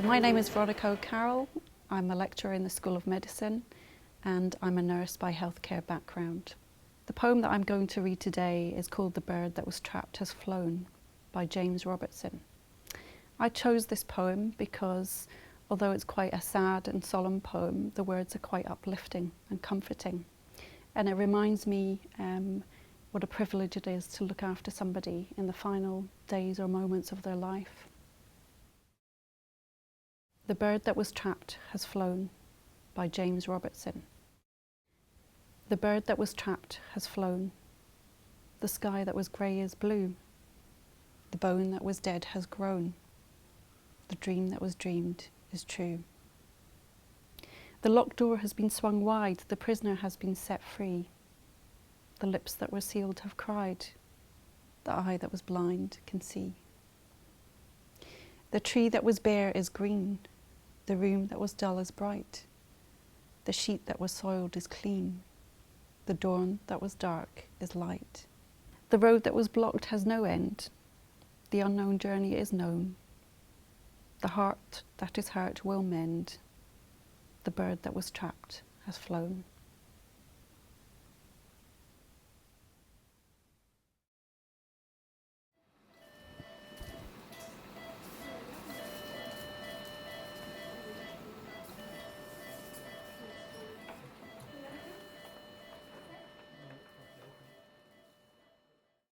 My name is Veronica. I'm a lecturer in the School of Medicine and I'm a nurse by healthcare background. The poem that I'm going to read today is called The Bird That Was Trapped Has Flown by James Robertson. I chose this poem because although it's quite a sad and solemn poem, the words are quite uplifting and comforting. And it reminds me what a privilege it is to look after somebody in the final days or moments of their life. The Bird That Was Trapped Has Flown by James Robertson. The bird that was trapped has flown. The sky that was grey is blue. The bone that was dead has grown. The dream that was dreamed is true. The locked door has been swung wide. The prisoner has been set free. The lips that were sealed have cried. The eye that was blind can see. The tree that was bare is green. The room that was dull is bright. The sheet that was soiled is clean. The dawn that was dark is light. The road that was blocked has no end. The unknown journey is known. The heart that is hurt will mend. The bird that was trapped has flown.